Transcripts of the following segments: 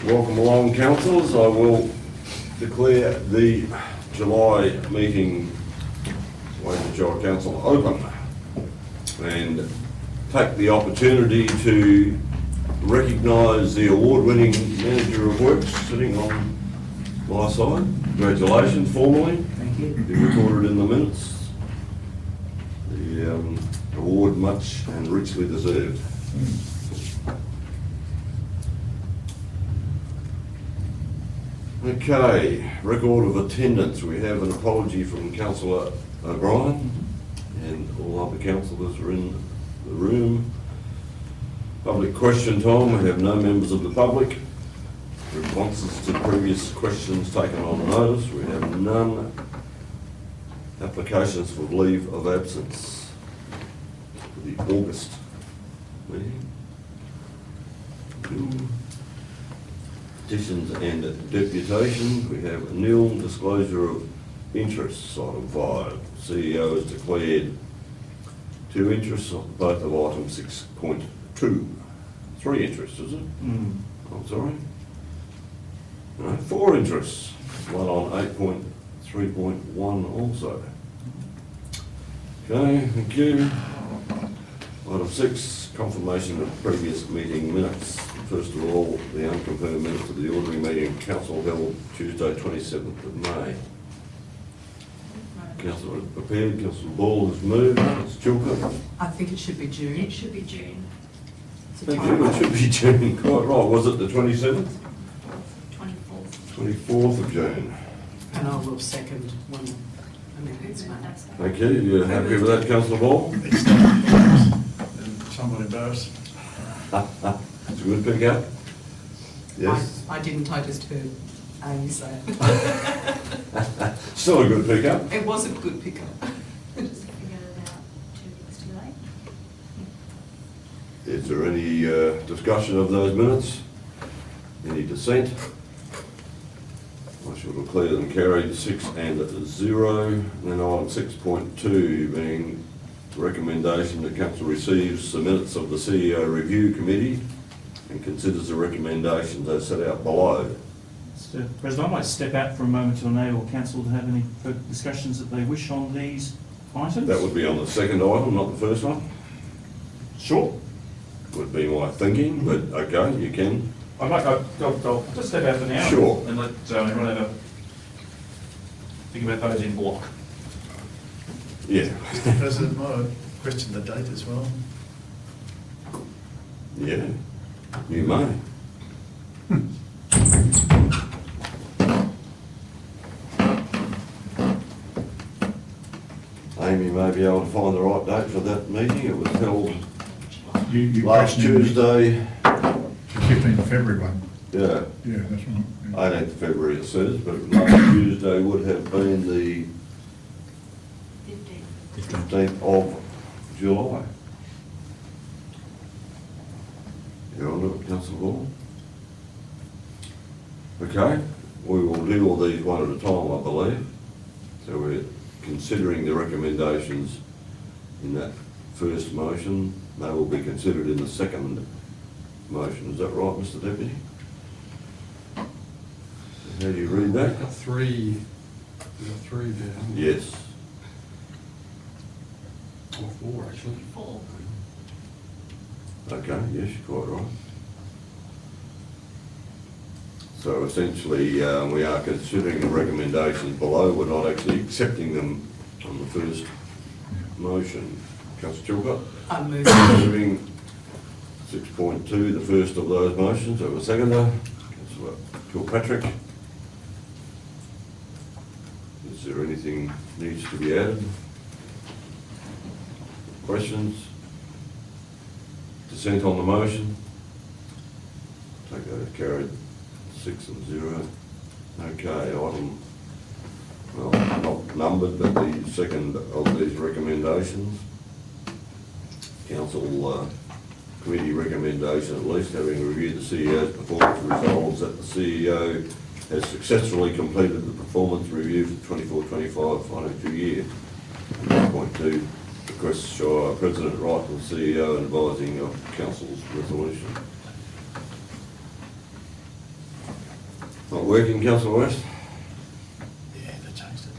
Welcome along, councillors. I will declare the July meeting, Wayne Shire Council, open and take the opportunity to recognise the award-winning manager of works sitting on my side. Congratulations formally. Thank you. Be recorded in the minutes. The award much and richly deserved. Okay, record of attendance. We have an apology from Councillor O'Brien and all other councillors are in the room. Public question time. We have no members of the public. Responses to previous questions taken on notice. We have none. Applications for leave of absence for the August meeting. Petitions and deputations. We have nil. Disclosure of interests, item 5. CEO has declared 2 interests on both of item 6.2. 3 interests, is it? I'm sorry. No, 4 interests. One on 8.3.1 also. Okay, thank you. Item 6, confirmation of previous meeting minutes. First of all, the unconfirmed minutes of the ordinary meeting council held Tuesday 27th of May. Councillor prepared, Councillor Ball has moved, Councillor Chilcott. I think it should be June. It should be June. It's a Thank typo. you, it should be June, quite right. Was it the 27th? 24th. 24th of June. And I will second when amendments made. That's Thank you, you're happy with that, Councillor Ball? It's not, somewhat embarrassed. It's a good pick up. Yes, I didn't, I just heard Amy say it. still a good pick up. It was a good pickup. just figured it out 2 weeks too late. Is there any discussion of those minutes? Any dissent? I shall declare them carried 6 and 0. Then item 6.2 being recommendation that council receives the minutes of the CEO review committee and considers the recommendations as set out below. Mr. President, I might step out for a moment to enable council to have any further discussions that they wish on these items. That would be on the second item, not the first one. Sure. Would be my thinking, but okay, you can. I'll just step out for now. Sure. And let everyone have a think about those in block. Yeah. Mr. President, might I question the date as well? Yeah, you may. Amy may be able to find the right date for that meeting. It was held You last questioned Tuesday. The 15th of February one. Yeah, Yeah, that's right. 18th of February it says, but last Tuesday would have been the 15th. 15th of July. You're on it, Councillor Ball? Okay, we will do all these one at a time, I believe. So we're considering the recommendations in that first motion. They will be considered in the second motion. Is that right, Mr Deputy? How do you read that? We've got 3 there. Yes. Or 4 actually. 4. Okay, yes, you're quite right. So essentially, we are considering the recommendations below. We're not actually accepting them on the first motion. Councillor Chilcott? I move. Moving 6.2, the first of those motions. Have a seconder. Councillor Kilpatrick. Is there anything needs to be added? Questions? Dissent on the motion? Take that as carried 6 and 0. Okay, item, well, not numbered, but the second of these recommendations. Council committee recommendation, at least having reviewed the CEO's performance, resolves that the CEO has successfully completed the performance review for 24-25 financial year. 1.2, requests Shire President Wright and CEO advising of Council's resolution. Not working, councillor West? Yeah, they changed it.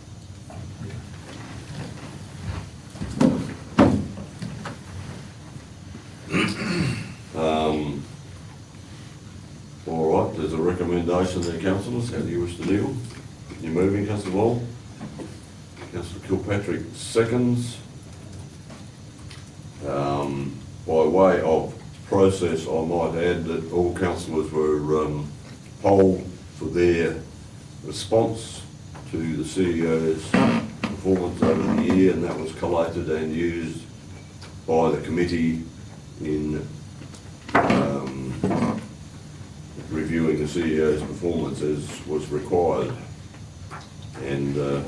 All right, there's a recommendation there, councillors, how do you wish to deal? You moving, councillor Wall? Councillor Kilpatrick seconds. By way of process, I might add that all councillors were polled for their response to the CEO's performance over the year, and that was collated and used by the committee in reviewing the CEO's performance as was required. And the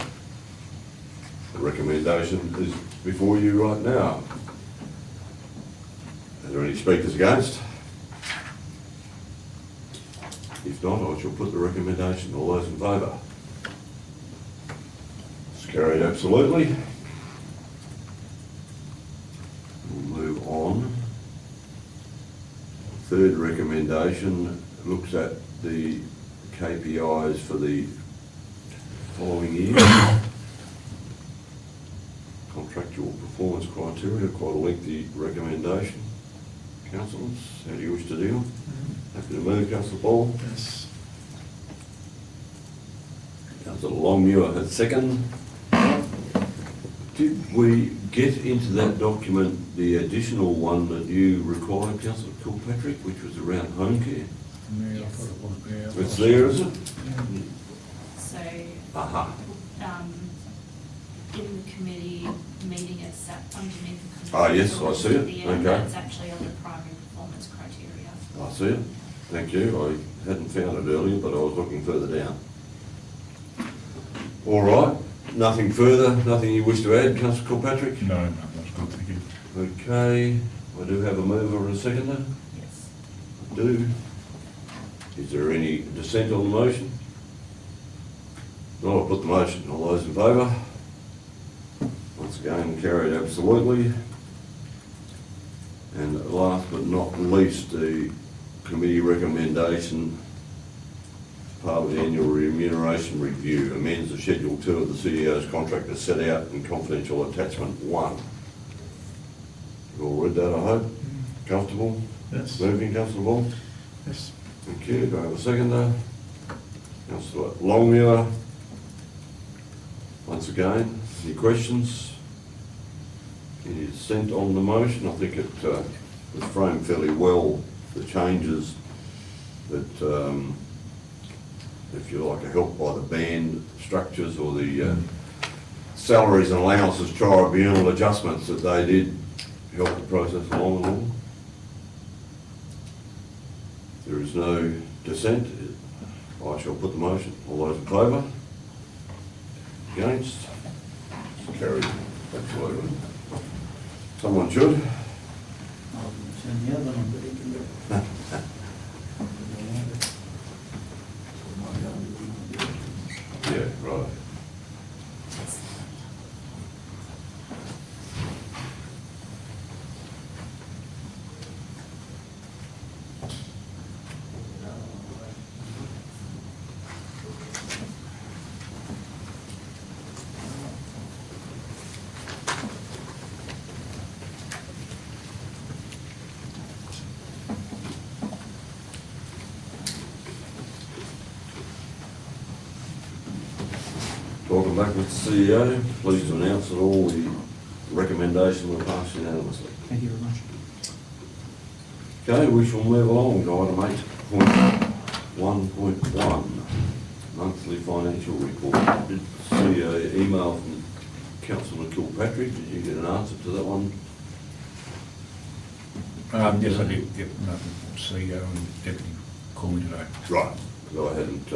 recommendation is before you right now. Are there any speakers against? If not, I shall put the recommendation. All those in favour? It's carried absolutely. We'll move on. Third recommendation looks at the KPIs for the following year. Contractual performance criteria, quite a lengthy recommendation. Councillors, how do you wish to deal? Happy to move, Councillor Paul. Yes. Councillor Longmuir has second. Did we get into that document the additional one that you required, Councillor Kilpatrick, which was around home care? Yeah, I thought it was, yeah. It's there, is it? So, Aha. in the committee meeting, it's sat underneath the. Ah, yes, I see it. At the end, Okay. It's actually under primary performance criteria. I see it. Thank you. I hadn't found it earlier, but I was looking further down. All right. Nothing further? Nothing you wish to add, Councillor Kilpatrick? No, that's good, thank you. Okay. I do have a mover and a seconder. Yes. I do. Is there any dissent on the motion? No, I'll put the motion. All those in favour? Once again, carried absolutely. And last but not least, the committee recommendation, part of the annual remuneration review, amends the Schedule 2 of the CEO's contract as set out in confidential attachment 1. You all read that, I hope? Comfortable? Yes. Moving, Councillor Ball? Yes. Thank you. Do I have a seconder? Councillor Longmuir. Once again, any questions? Any dissent on the motion? I think it was framed fairly well, the changes that, if you like, are helped by the band structures or the salaries and allowances tribunal adjustments that they did help the process along and all. There is no dissent. I shall put the motion. All those in favour? Against? It's carried. Absolutely. Someone should. I'll turn the other one. Yeah, right. Welcome back, Mr. CEO. Pleased to announce that all the recommendations were passed unanimously. Thank you very much. Okay, we shall move along to item 8.1.1, monthly financial report. Did see an email from Councillor Kilpatrick. Did you get an answer to that one? Yes, I did get nothing from CEO and deputy called me today. Right. I haven't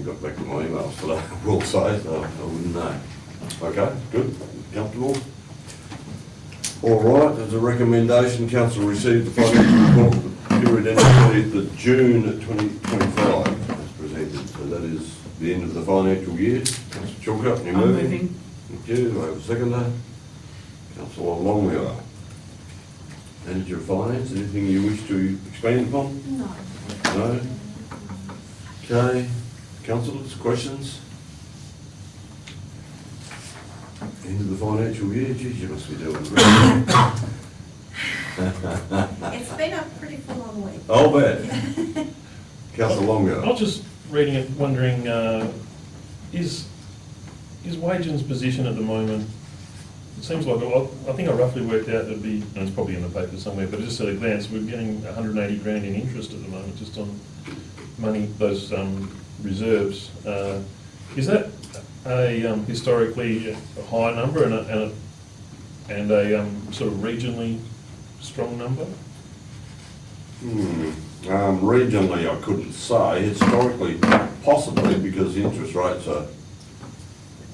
got back to my emails today, I will say, so I wouldn't know. Okay, good, comfortable. All right, as a recommendation, council received the financial report for the period ending 30th of June 2025 as presented. So that is the end of the financial year. Councillor Chalkup, you I'm moving? moving. Thank you. Do I have a seconder? Councillor Longmuir. Manager of Finance, anything you wish to expand upon? No. No? Okay. Councillors, questions? End of the financial year, geez, you must be doing great. It's been a pretty full-on week. I'll bet. Councillor I Longo. was just reading it, wondering, is Wagen's position at the moment, it seems like, I think I roughly worked out it'd be, and it's probably in the paper somewhere, but just at a glance, we're getting 180 grand in interest at the moment, just on money, those reserves. Is that a historically high number and a sort of regionally strong number? Regionally, I couldn't say. Historically, possibly, because the interest rates are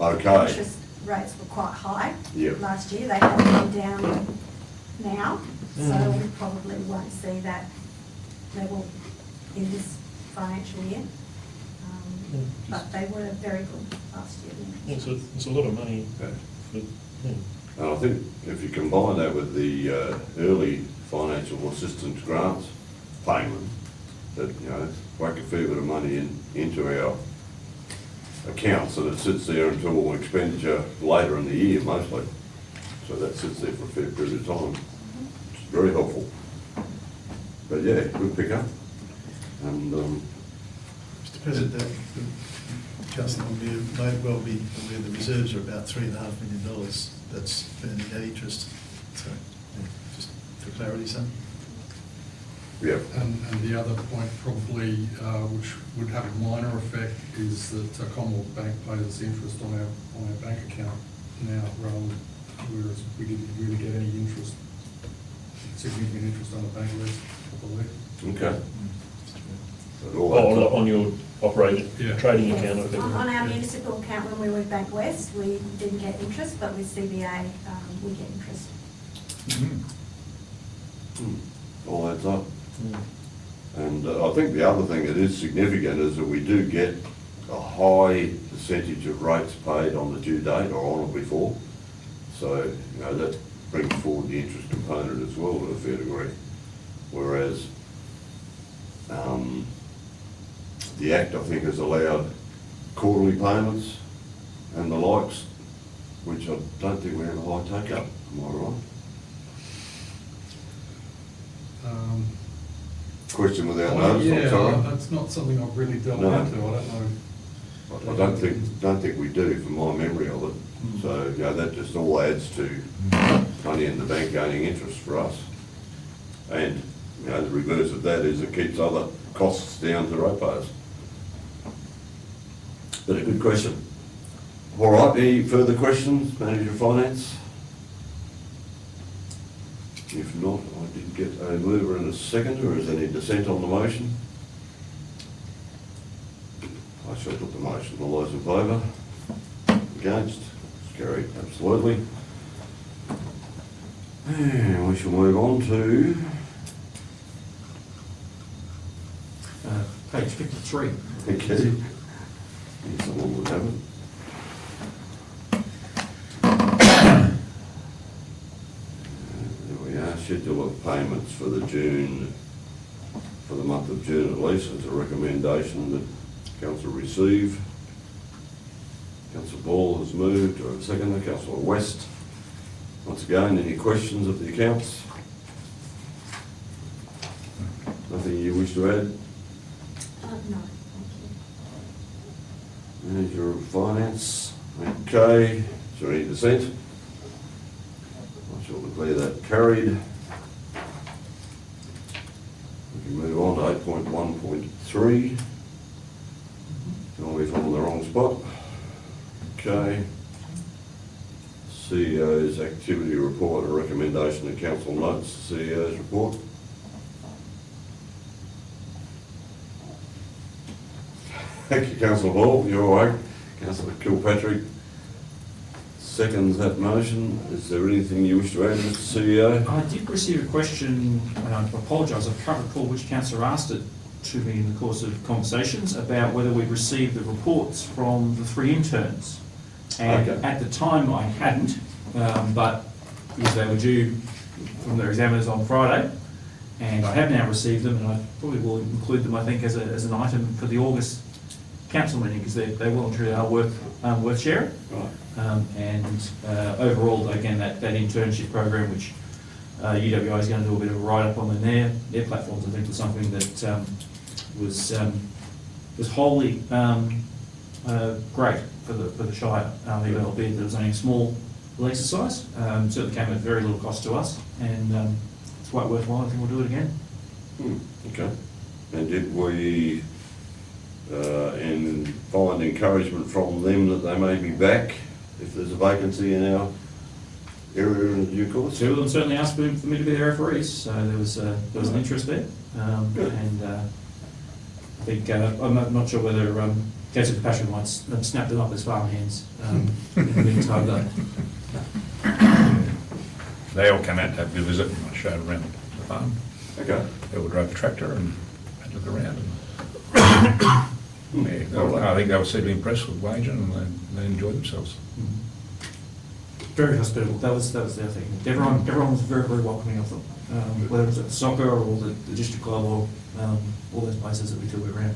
okay. Interest rates were quite high Yep. last year. They have come down now, so we probably won't see that level in this financial year. But they were very good last year. the interest It's a lot of money Okay. for, yeah. And I think if you combine that with the early financial assistance grants payment, that, you know, whack a fair bit of money into our accounts, and it sits there until expenditure later in the year mostly. So that sits there for a fair period of time. It's very helpful. But yeah, good pick up. And Mr. President, Councillor Longview may well be aware the reserves are about $3.5 million that's earning that interest. So, yeah, just for clarity, son. yeah, And the other point probably, which would have a minor effect, is that Commonwealth Bank pays us interest on our bank account now, whereas we didn't really get any interest, significant interest on the bank list, I believe. okay. But all adds up. On your operating, Yeah. trading Yes. account, I think. On our municipal account, when we were with Bank West, we didn't get interest, but with CBA, we get interest. All adds up. Mm. And I think the other thing that is significant is that we do get a high percentage of rates paid on the due date or on or before. So, you know, that brings forward the interest component as well to a fair degree. Whereas the Act, I think, has allowed quarterly payments and the likes, which I don't think we have a high take-up, am I right? Question without notice, I'm Yeah, sorry. that's not something I've really delved No. into, I don't know. I don't think we do, from my memory of it. So, you know, that just all adds to money in the bank gaining interest for us. And, you know, the reverse of that is it keeps other costs down to ratepayers. But a good question. All right, any further questions, Manager of Finance? If not, I did get a mover and a seconder. Is there any dissent on the motion? I shall put the motion. All those in favour? Against? It's carried, absolutely. And we shall move on to Page 53. okay. Someone would have it. There we are, schedule of payments for the month of June at least, as a recommendation that council receive. Councillor Ball has moved, or a seconder, Councillor West. Once again, any questions of the accounts? Nothing you wish to add? No, thank Manager of Finance, okay, is there any dissent? I shall declare that carried. We can move on to 8.1.3. Normally from the wrong spot. Okay. CEO's activity report, a recommendation that council notes the CEO's report. Thank you, Councillor Hall, you're all right. Councillor Kilpatrick seconds that motion. Is there anything you wish to add, Mr. CEO? I did receive a question, and I apologise, I can't recall which councillor asked it to me in the course of conversations, about whether we'd received the reports from the 3 interns. And Okay. at the time I hadn't, but because they were due from their examiners on Friday, and I have now received them, and I probably will include them, I think, as an item for the August council meeting, because they well and truly are worth sharing. Right. And overall, again, that internship program, which UWI is going to do a bit of a write-up on in their platforms, I think was something that was wholly great for the Shire, even albeit that it was only a small exercise. Certainly came at very little cost to us, and it's quite worthwhile. I think we'll do it again. Okay. And did we find encouragement from them that they may be back if there's a vacancy in our area in due course? Two of them certainly asked for me to be their referees, so there was an interest there. Good. And I think, I'm not sure whether Councillor Patrick might have snapped it up as farmhands in the meantime though. They all come out to have a visit, and I showed around the farm. Okay. They all drove the tractor and had a look around. And I think they were certainly impressed with Wagen, and they enjoyed themselves. Very hospitable. That was the other thing. Everyone was very, very welcoming of them, whether it was at soccer or the district club or all those places that we took around.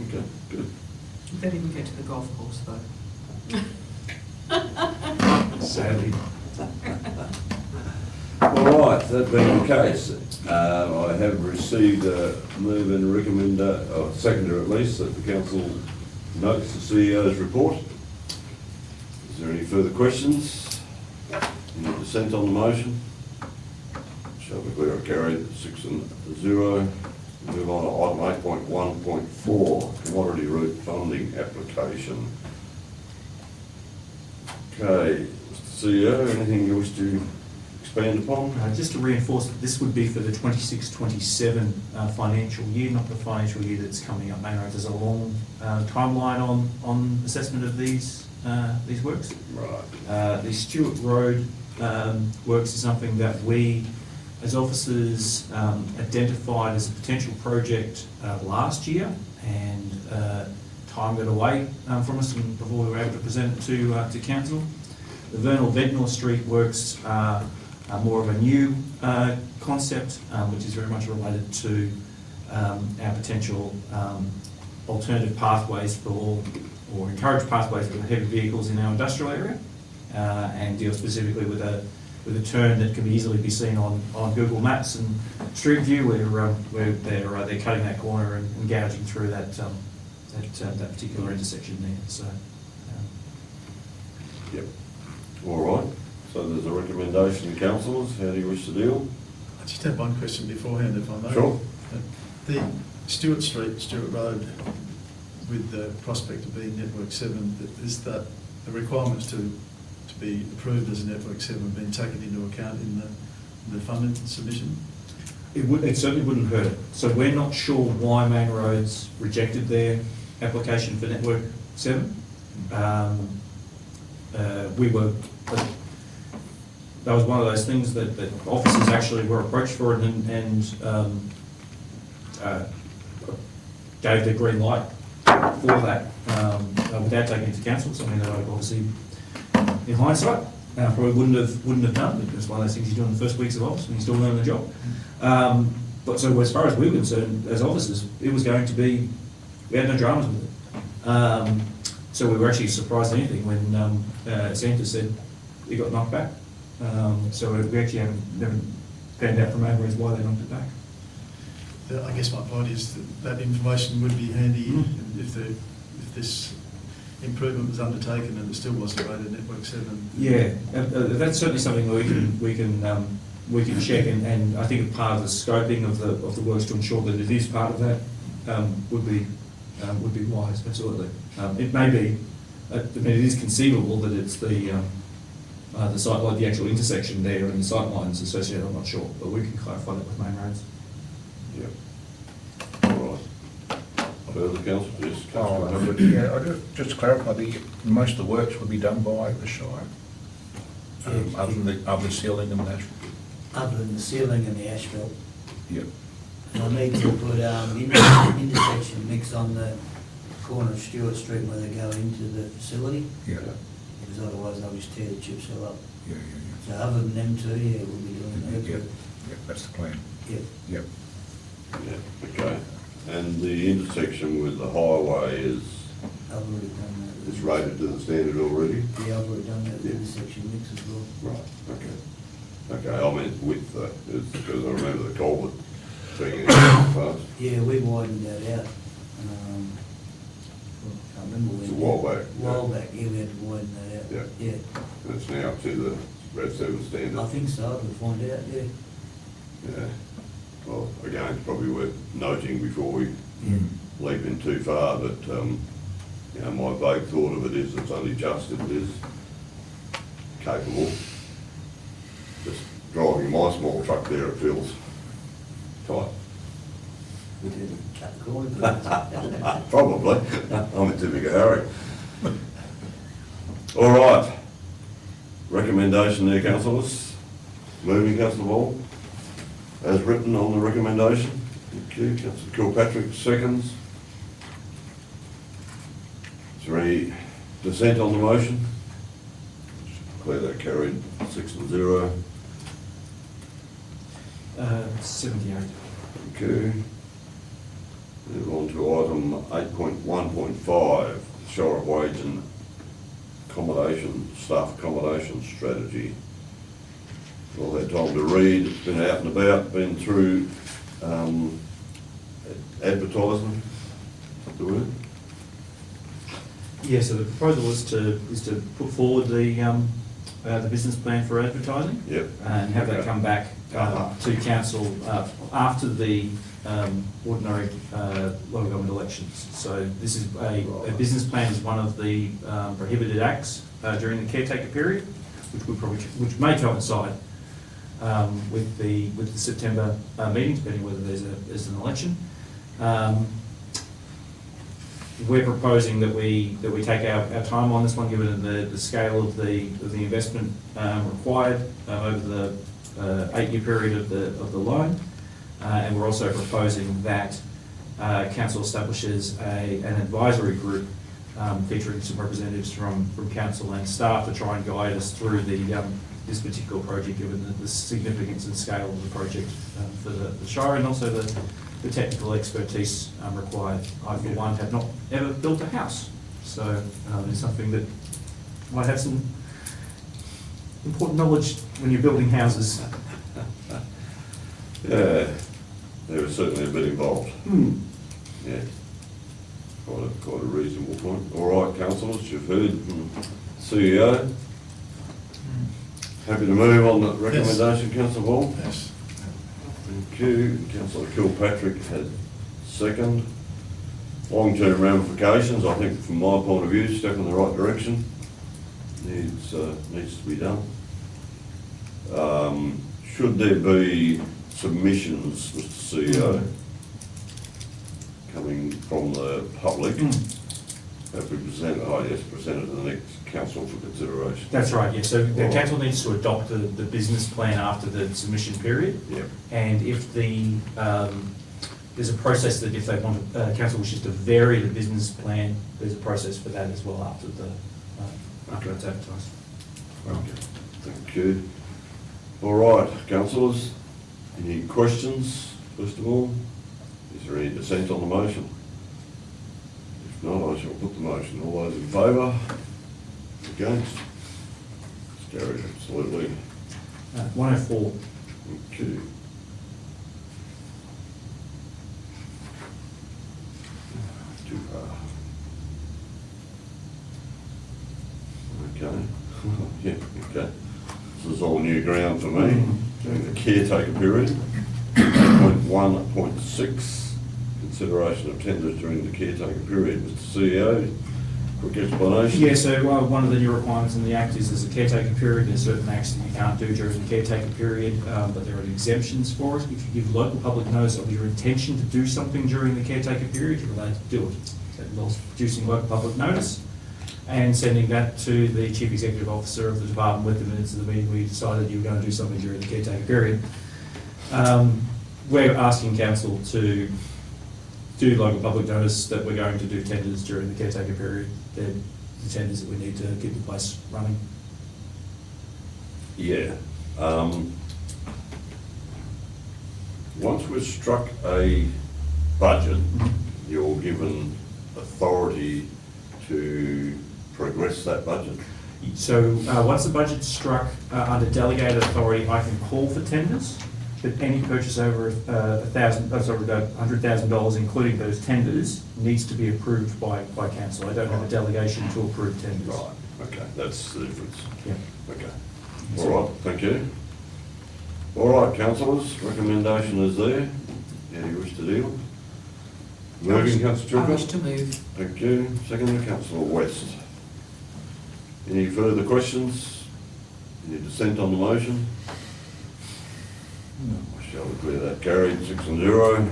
Okay, good. They didn't get to the golf course though. Sadly. All right, that being the case, I have received a move and recommend, or seconder at least, that the council notes the CEO's report. Is there any further questions? Any dissent on the motion? Shall declare it carried, 6-0. Move on to item 8.1.4, commodity route funding application. Okay, Mr. CEO, anything you wish to expand upon? Just to reinforce that this would be for the 26-27 financial year, not the financial year that's coming up. Mainroads has a long timeline on assessment of these works. Right. The Stewart Road works is something that we, as officers, identified as a potential project last year, and time got away from us before we were able to present it to council. The Vernal-Ventnor Street works are more of a new concept, which is very much related to our potential alternative pathways for, or encourage pathways for heavy vehicles in our industrial area, and deal specifically with a turn that can easily be seen on Google Maps and Street View, where they're cutting that corner and gouging through that particular intersection there. So, Yep. All right. So there's a recommendation, councillors. How do you wish to deal? I just have one question beforehand, if I may. Sure. The Stewart Street, Stewart Road, with the prospect of being Network 7, is that the requirements to be approved as a Network 7 been taken into account in the funding submission? it certainly wouldn't hurt it. So we're not sure why Mainroads rejected their application for Network 7. That was one of those things that officers actually were approached for and gave the green light for that without taking it to council, something that I obviously, in hindsight, probably wouldn't have done, because it's one of those things you do in the first weeks of office when you're still learning the job. But so as far as we were concerned, as officers, it was going to be, we had no dramas with it. So we were actually surprised at anything when Santa said it got knocked back. So we actually never found out from Mainroads why they knocked it back. I guess my point is that information would be handy if this improvement was undertaken and it still wasn't rated Network 7. Yeah, that's certainly something we can check, and I think part of the scoping of the works to ensure that it is part of that would be wise. Absolutely, it may be. I mean, it is conceivable that it's the site, like the actual intersection there and the sight lines associated. I'm not sure, but we can clarify that with Mainroads. Yep. All right. Further, council, please. Just to clarify, most of the works will be done by the Shire, other than sealing and that. Other than the ceiling and the asphalt. Yep. And I need to put intersection mix on the corner of Stewart Street where they go into the facility, Yeah. because otherwise they'll just tear the chips all up. Yeah. So other than them two, yeah, we'll be doing that. Yep. That's the plan. Yep. Yep. Yeah, okay. And And the intersection with the highway is I've already done that. rated to the standard already? Yeah, I've already done that with the section mix as well. Right, okay. Okay, I meant width though, it's because I remember the culvert being in the past. Yeah, we widened that out. I can't remember when. It's a while back. While back, yeah, we had to widen that out. Yeah. Yeah, And it's now up to the Red 7 standard. I think so, we'll find out, yeah. Yeah. Well, again, it's probably worth noting before we Yeah. leap in too far, but, you know, my vague thought of it is it's only just, it is capable. Just driving my small truck there, it feels tight. We didn't cut the corner. Probably. I'm in too big a hurry. All right. Recommendation there, councillors. Moving, councillor Ball. As written on the recommendation. Thank you. Councillor Kilpatrick, seconds. Is there any dissent on the motion? Declare that carried, 6-0. 78. Thank you. Move on to item 8.1.5, Shire Wage and Accommodation, Staff Accommodation Strategy. All had time to read, it's been out and about, been through advertising, the word? Yeah, so the proposal is to put forward the business plan for advertising. Yep. And have that Okay. come back Uh-huh. to council after the ordinary local government elections. So this is a business plan is one of the prohibited acts during the caretaker period, which may coincide with the September meeting, depending whether there's an election. We're proposing that we take our time on this one, given the scale of the investment required over the 8-year period of the loan. And we're also proposing that council establishes an advisory group featuring some representatives from council and staff to try and guide us through this particular project, given the significance and scale of the project for the Shire, and also the technical expertise required. I, for one, have not ever built a house, so it's something that might have some important knowledge when you're building houses. Yeah, there was certainly a bit involved. Yeah, quite a reasonable point. All right, councillors, you've heard from CEO. Happy to move on the recommendation, councillor Ball? Yes. Thank you. Councillor Kilpatrick had second. Long-term ramifications, I think from my point of view, step in the right direction. Needs to be done. Should there be submissions, Mr. CEO, coming from the public, have we presented to the next council for consideration? That's right, yeah, so the All right. council needs to adopt the business plan after the submission period. Yep. And if there's a process that if they want, council wishes to vary the business plan, there's a process for that as well after it's advertised. Okay, thank you. All right, councillors, any questions, first of all? Is there any dissent on the motion? If not, I shall put the motion. All those in favour? Against? It's carried, absolutely. 104. Thank you. Too far. Okay. Yeah, okay. This is all new ground for me during the caretaker period. 8.1.6, consideration of tenders during the caretaker period. Mr. CEO, quick explanation. Yeah, so one of the new requirements in the Act is there's a caretaker period, there's certain acts that you can't do during the caretaker period, but there are exemptions for it. If you give local public notice of your intention to do something during the caretaker period, you're allowed to do it. So it involves producing local public notice and sending that to the Chief Executive Officer of the department with the minutes of the meeting where you decided you were going to do something during the caretaker period. We're asking council to do local public notice that we're going to do tenders during the caretaker period. They're the tenders that we need to keep the place running. Yeah. Once we've struck a budget, you're given authority to progress that budget? So, once the budget's struck, under delegated authority, I can call for tenders, but any purchase over $100,000, including those tenders, needs to be approved by council. I don't have a delegation to approve tenders. Right, okay, that's the difference. Yeah. Okay. All right, thank you. All right, councillors, recommendation is there. How do you wish to deal? Moving, councillor I wish Chilcott? to move. Thank you. Second, councillor West. Any further questions? Any dissent on the motion? I shall declare that carried, 6-0.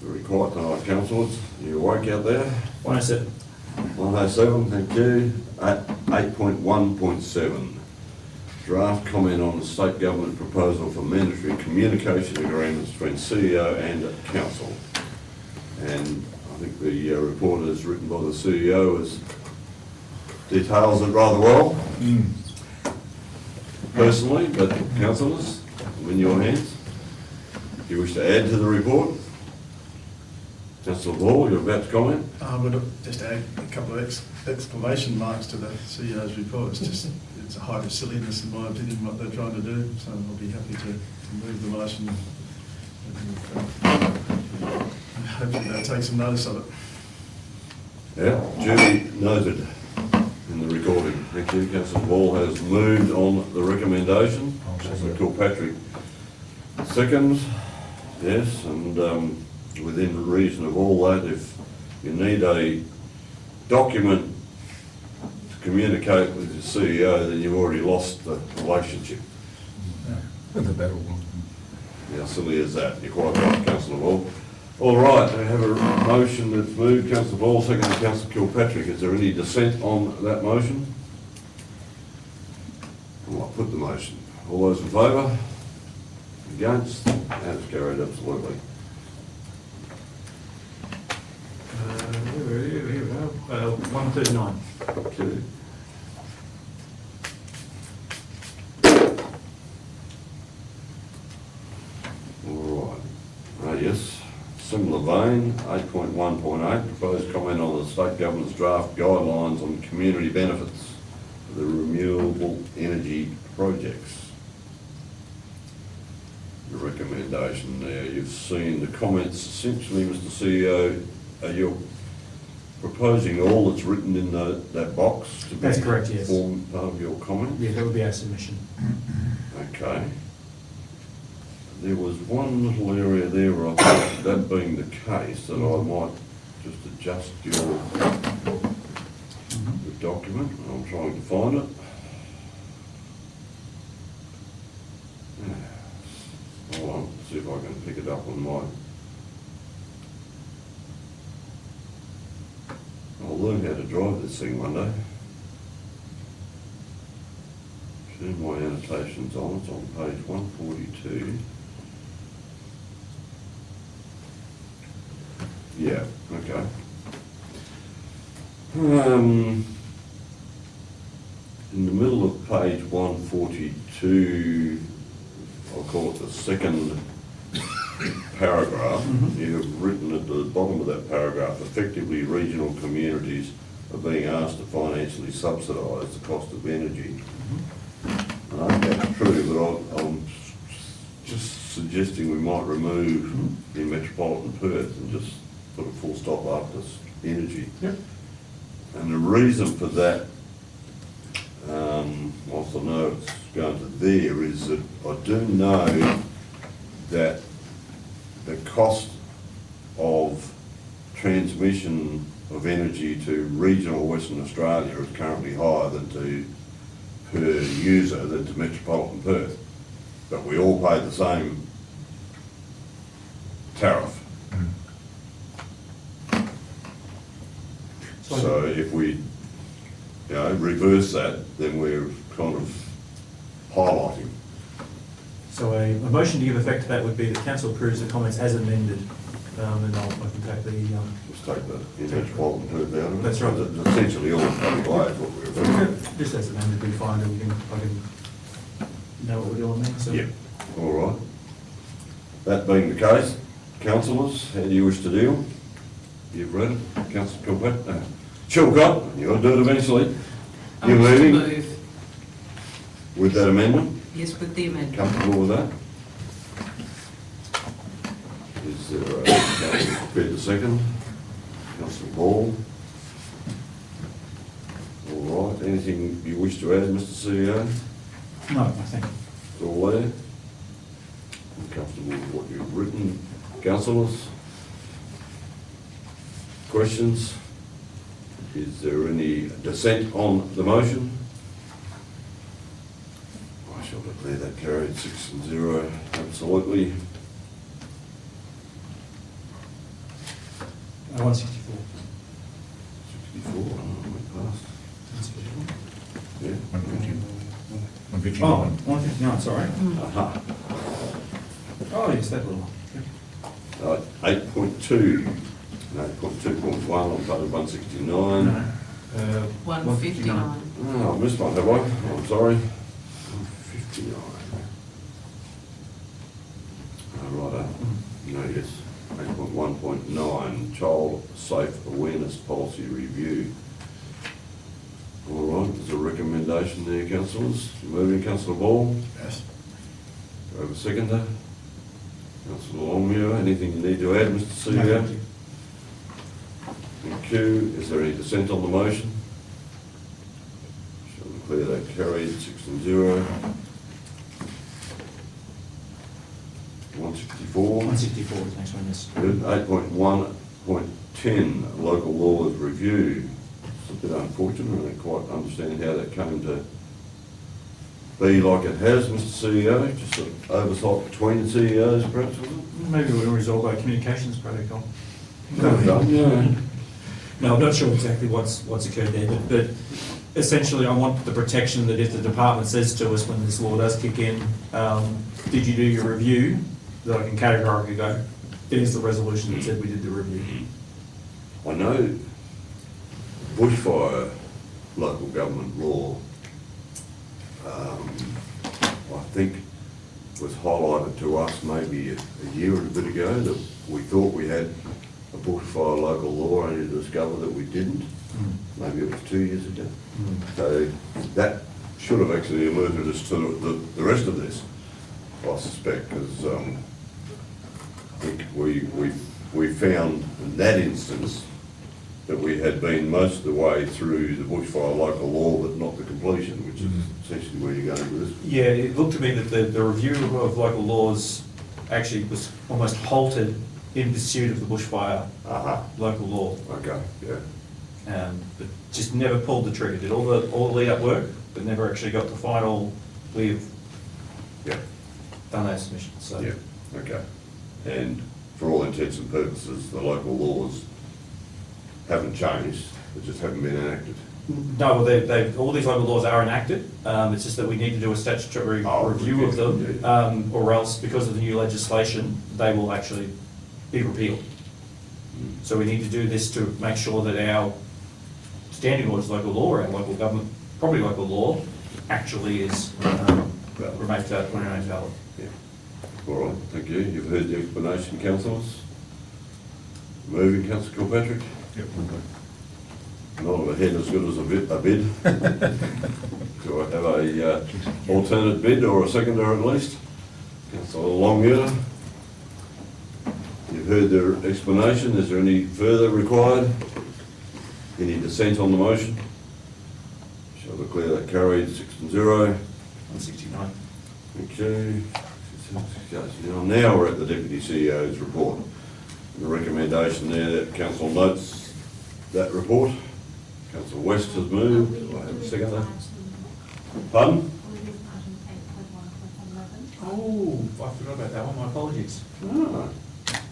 Very quiet tonight, councillors. You awake out there? 107. 107, thank you. At 8.1.7, draft comment on the state government proposal for mandatory communication agreements between CEO and council. And I think the report is written by the CEO details it rather well. Personally, but councillors, I'm in your hands. Do you wish to add to the report? Councillor Ball, you're about to comment? I would just add a couple of exclamation marks to the CEO's report. It's a height of silliness in my opinion, what they're trying to do, so I'll be happy to move the motion. Hopefully they'll take some notice of it. Yeah, duly noted in the recording. Thank you. Councillor Ball has moved on the recommendation. Councillor Kilpatrick second. Yes, and within reason of all that, if you need a document to communicate with your CEO, then you've already lost the relationship. With a better one. How silly is that? You're quite right, Councillor Ball. All right, we have a motion that's moved. Councillor Ball, second to Councillor Kilpatrick. Is there any dissent on that motion? I'll put the motion. All those in favour? Against? That's carried, absolutely. Here we go. 139. Okay. All right. Yes, similar vein, 8.1.8, proposed comment on the state government's draft guidelines on community benefits for the renewable energy projects. The recommendation there, you've seen the comments. Essentially, Mr. CEO, are you proposing all that's written in that box to be That's correct, yes. form part of your comment? Yeah, that would be our submission. Okay. There was one little area there where I thought, that being the case, that I might just adjust the document. I'm trying to find it. Hold on, see if I can pick it up on mine. I'll learn how to drive this thing one day. Turn my annotations on, it's on page 142. Yeah, okay. In the middle of page 142, I'll call it the second paragraph, you have written at the bottom of that paragraph, effectively regional communities are being asked to financially subsidise the cost of energy. And I think that's true, but I'm just suggesting we might remove the metropolitan Perth and just put a full stop after energy. Yep. And the reason for that, whilst I know it's going to there, is that I do know that the cost of transmission of energy to regional Western Australia is currently higher than per user than to metropolitan Perth. But we all pay the same tariff. So if we, reverse that, then we're kind of highlighting. So a motion to give effect to that would be the council approves the comments as amended, and I can take the, Just take the metropolitan Perth out of it. That's right. It's essentially all public way is what we're referring to. just as amended, be fine, and I can know what we're doing there, so. Yeah, all right. That being the case, councillors, how do you wish to deal? You've read it, councillor Kilpatrick, Chilcott, you'll do it eventually. I You're wish to moving move. with that amendment? Yes, with the amendment. Comfortable with that? Is there a councillor prepared to second? Councillor Ball? All right, anything you wish to add, Mr. CEO? No, I think. It's all there? I'm comfortable with what you've written. Councillors? Questions? Is there any dissent on the motion? I shall declare that carried 6-0, absolutely. 164. 64, went past. Yeah. 150, Oh, 159. 159, sorry. Aha. Oh, yes, that little one. 8.2, no, 8.2.1 on page 169. 159. Oh, I missed one, have I? Oh, I'm sorry. 159. Oh, righto. No, yes. 8.1.9, Child Safe Awareness Policy Review. All right, there's a recommendation there, councillors. Moving, councillor Ball. Yes. Do I have a seconder? Councillor Longmuir, anything you need to add, Mr. No, CEO? thank you. Thank you. Is there any dissent on the motion? Shall declare that carried, 6-0. 164. 164 is the next one, yes. Good. 8.1.10, local laws review. It's a bit unfortunate, I don't quite understand how that came to be like it has, Mr. CEO, just an oversight between the CEOs perhaps, was it? Maybe we'll resolve our communications protocol. No, no. No, I'm not sure exactly what's occurred there, but essentially I want the protection that if the department says to us when this law does kick in, did you do your review, that I can categorically go, there's the resolution that said we did the review. I know bushfire local government law, I think was highlighted to us maybe a year or a bit ago that we thought we had a bushfire local law only to discover that we didn't. Maybe it was 2 years ago. So that should have actually alerted us to the rest of this, I suspect, because I think we found in that instance that we had been most of the way through the bushfire local law, but not the completion, which is essentially where you're going with this. Yeah, it looked to me that the review of local laws actually was almost halted in pursuit of the bushfire Aha, local law. okay, yeah. But just never pulled the trigger, did all the lead up work, but never actually got the final, we've Yeah, done those submissions, so. yeah, okay. And for all intents and purposes, the local laws haven't changed, they just haven't been enacted. No, well, all these local laws are enacted, it's just that we need to do a statutory Oh, review of yeah, them, or else, because of the new legislation, they will actually be repealed. So we need to do this to make sure that our standing orders local law, our local government, property local law, actually is, remains valid. Yeah. All right, thank you. You've heard the explanation, councillors. Moving, councillor Kilpatrick? Yep. Not of a head as good as a bid. Do I have a alternate bid or a seconder at least? Councillor Longmuir? You've heard their explanation. Is there any further required? Any dissent on the motion? Shall declare that carried 6-0. 169. Thank you. Now we're at the Deputy CEO's report. The recommendation there that council notes that report. Councillor West has moved. Do I have a second there? Pardon? Oh, I forgot about that one, my apologies. Ah,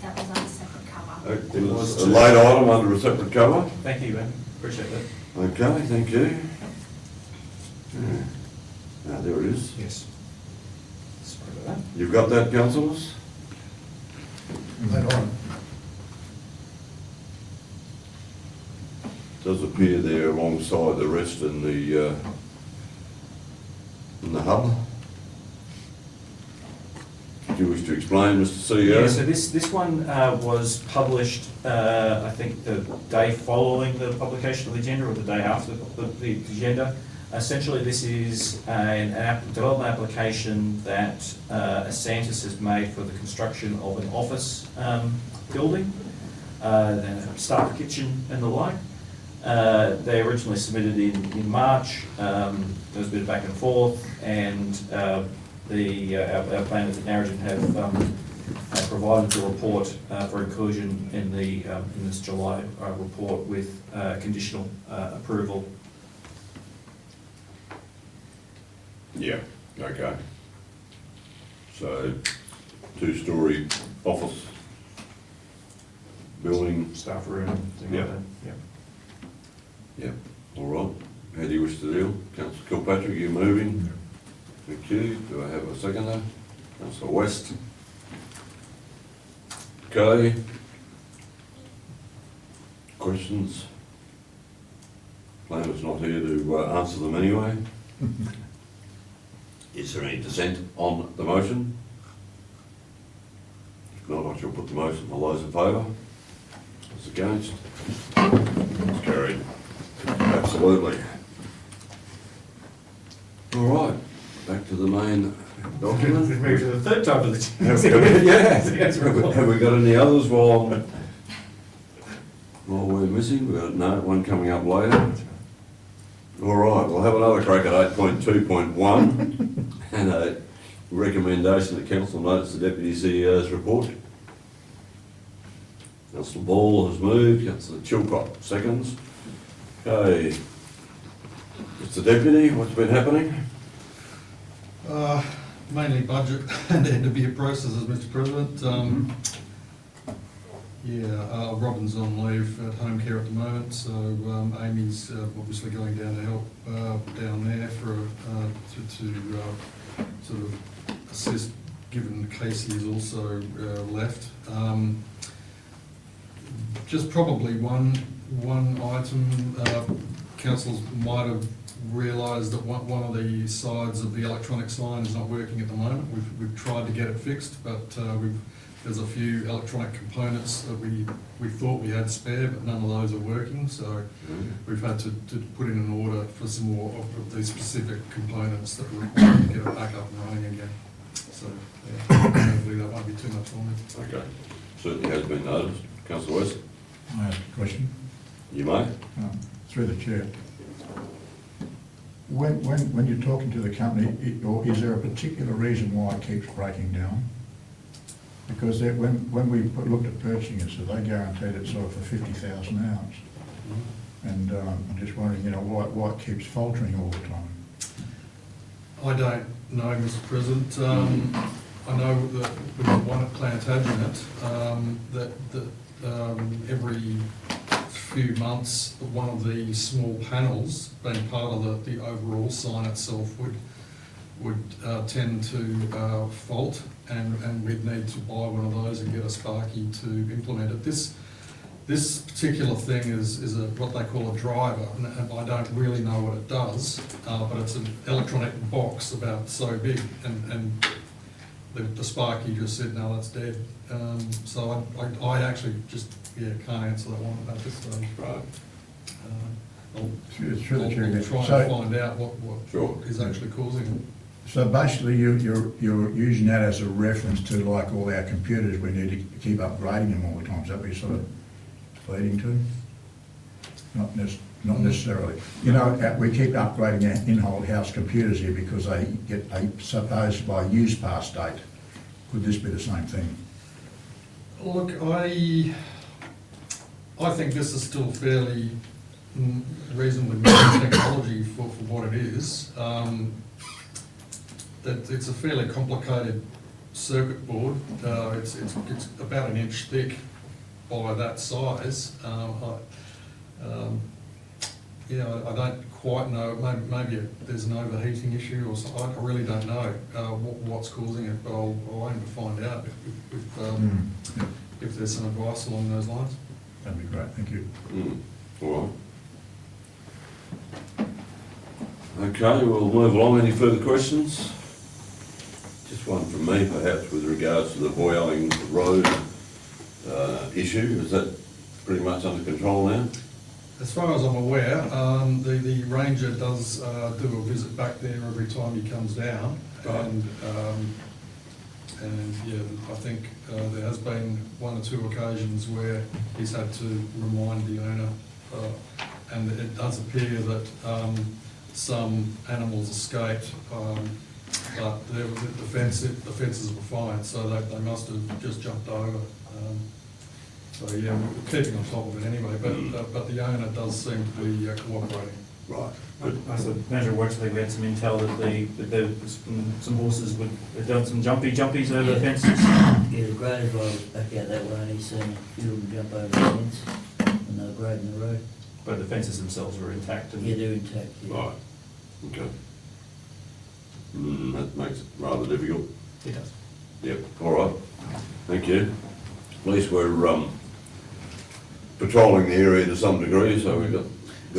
That was on a separate cover. it was a late item under a separate cover. Thank you, Ben, appreciate that. Okay, thank you. Yeah. Now, there it is. Yes. Sorry about that. You've got that, councillors? Later on. Does appear there alongside the rest in the hub. Did you wish to explain, Mr. CEO? Yeah, so this one was published, I think the day following the publication of the agenda or the day after the agenda. Essentially, this is an development application that Asantis has made for the construction of an office building, then a staff kitchen and the like. They originally submitted in March. There was a bit of back and forth, and our planners at Narrogin have provided the report for inclusion in this July report with conditional approval. Yeah, okay. So, two-storey office building. Staff room, thing like Yeah. that, yeah. Yeah, all right. How do you wish to deal? Councillor Kilpatrick, you moving? Thank you. Do I have a seconder? Councillor West? Okay. Questions? Planner's not here to answer them anyway. Is there any dissent on the motion? If not, I shall put the motion. All those in favour? Those against? It's carried. Absolutely. All right, back to the main document. We've moved to the third time of the Have we got any others while we're missing? We've got, no, one coming up later. All right, we'll have another crack at 8.2.1 and a recommendation that council notes the deputy CEO's report. Councillor Ball has moved, Councillor Chilcott seconds. Okay, Mr. Deputy, what's been happening? Mainly budget and end of year processes, Mr. President. Robin's on leave at home care at the moment, so Amy's obviously going down to help down there for to sort of assist, given Casey is also left. Just probably one item, councils might have realised that one of the sides of the electronic sign is not working at the moment. We've tried to get it fixed, but there's a few electronic components that we thought we had spare, but none of those are working, so we've had to put in an order for some more of these specific components that we're required to get it back up and running again. So, hopefully that won't be too much longer. Okay, certainly has been noticed. Councillor West? I ask a question, You may. through the chair. When you're talking to the company, or is there a particular reason why it keeps breaking down? Because when we looked at purchasing it, so they guaranteed it sort of for 50,000 hours. And I'm just wondering, why it keeps faltering all the time? I don't know, Mr. President. I know that with the one at Plantagenet, that every few months, one of the small panels, being part of the overall sign itself, would tend to fault, and we'd need to buy one of those and get a Sparky to implement it. This particular thing is what they call a driver, and I don't really know what it does, but it's an electronic box about so big, and the Sparky just said, no, that's dead. So I actually just, can't answer that one at this stage. Right. I'll Through the chair again. try So- and find out what Sure. is actually causing it. So basically, you're using that as a reference to, like all our computers, we need to keep upgrading them all the time. Is that what you're sort of leading to? Not necessarily. We keep upgrading our in-house computers here because they get supposed by use past date. Could this be the same thing? Look, I think this is still fairly reasonably modern technology for what it is. It's a fairly complicated circuit board. It's about an inch thick by that size. I don't quite know. Maybe there's an overheating issue or something. I really don't know what's causing it, but I'll aim to find out if there's some advice along those lines. That'd be great, thank you. All right. Okay, we'll move along. Any further questions? Just one from me, perhaps, with regards to the Boiling Road issue. Is that pretty much under control now? As far as I'm aware, the ranger does do a visit back there every time he comes down. Right. And yeah, I think there has been one or two occasions where he's had to remind the owner, and it does appear that some animals escaped, but the fences were fine, so they must have just jumped over. So yeah, we're keeping on top of it anyway, but the owner does seem to be cooperating. Right. As the manager of works, I think we had some intel that some horses had done some jumpies over the fences. Yeah, the grader driver was back out that way and he's seen a few of them jump over the fence and they were grading the road. But the fences themselves were intact and. Yeah, they're intact, yeah. Right, okay. That makes it rather difficult. It does. Yep, all right, thank you. At least we're patrolling the area to some degree, so we've got it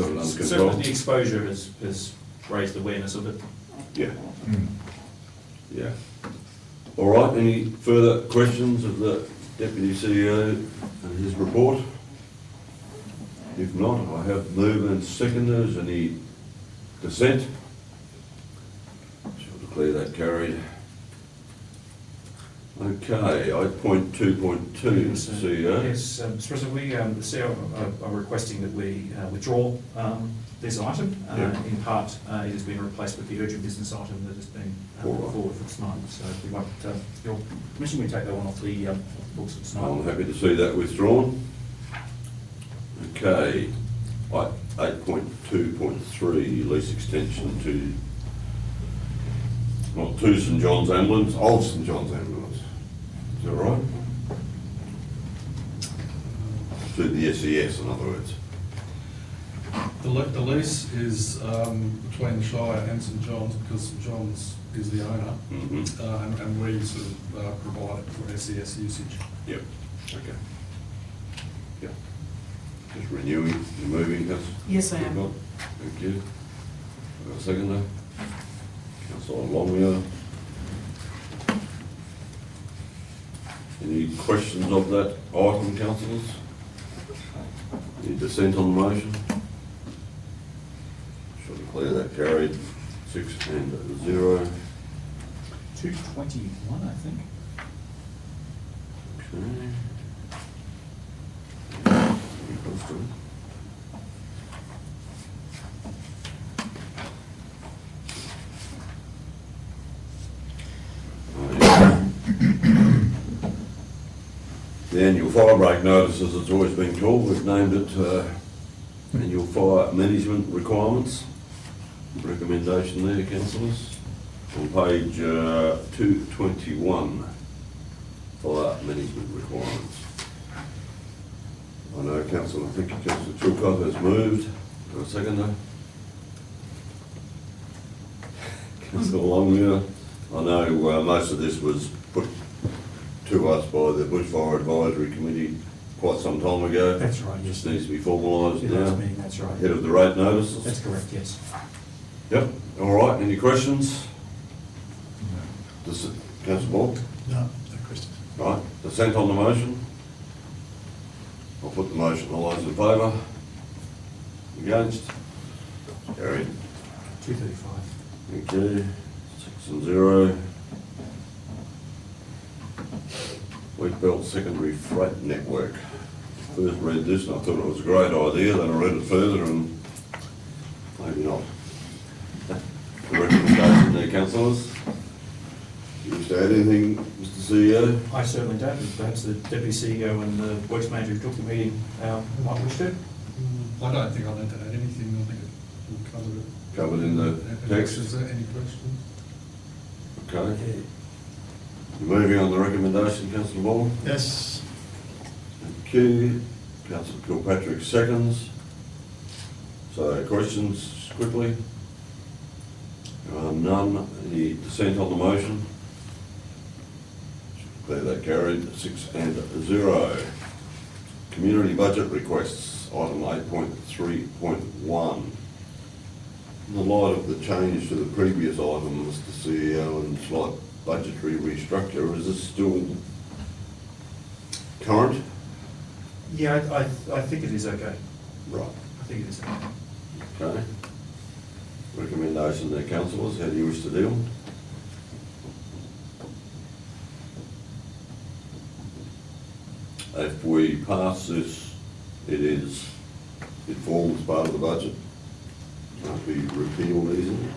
under control. Certainly the exposure has raised awareness of it. Yeah. Yeah. All right, any further questions of the Deputy CEO and his report? If not, I have moved and seconders. Any dissent? Shall declare that carried. Okay, 8.2.2, CEO. Yes, Mr. President, we, the CEO are requesting that we withdraw this item. Yep. In part, it has been replaced with the urgent business item that has been All right. put forward for tonight. So if we want your permission, we take that one off the books for tonight. I'm happy to see that withdrawn. Okay, 8.2.3, lease extension to, not to St John's Ambulance, old St John's Ambulance. Is that right? To the SES, in other words. The lease is between the Shire and St John's because St John's is the owner, Mm-hmm. and we sort of provide it for SES usage. Yep, okay. Yeah. Just renewing, removing, that's. Yes, I am. Thank you. Got a second there? Councillor Longmuir. Any questions of that item, councillors? Any dissent on the motion? Shall declare that carried, 6-0. 221, I think. Okay. Very close to it. The annual fire break notice, as it's always been called, we've named it annual fire management requirements. Recommendation there, councillors. On page 221, fire management requirements. I know Councillor, I think Councillor Chilcott has moved. Got a second there? Councillor Longmuir. I know most of this was put to us by the Bushfire Advisory Committee quite some time ago. That's right, yes. Just needs to be formalised It now. has been, that's right. Ahead of the rate notices. That's correct, yes. Yep, all right, any questions? Councillor Ball? No, no questions. Right, dissent on the motion? I'll put the motion, all those in favour? Against? Carried. 235. Thank you. 6-0. Wheatbelt Secondary Freight Network. First read this and I thought it was a great idea, then I read it further and maybe not. The recommendation there, councillors? You wish to add anything, Mr CEO? I certainly don't. Perhaps the Deputy CEO and the Works Manager who took the meeting might wish to. I don't think I need to add anything, I think it covered it. Covered in the text? Is there any questions? Okay. Moving on the recommendation, Councillor Ball? Yes. Thank you. Councillor Kilpatrick seconds. So questions quickly? None. Any dissent on the motion? Declare that carried, 6-0. Community budget requests, item 8.3.1. In the light of the change to the previous item, Mr CEO, and slight budgetary restructure. Is this still current? Yeah, I think it is okay. Right. I think it is okay. Okay. Recommendation there, councillors, how do you wish to deal? If we pass this, it forms part of the budget. Can't be repealed easily.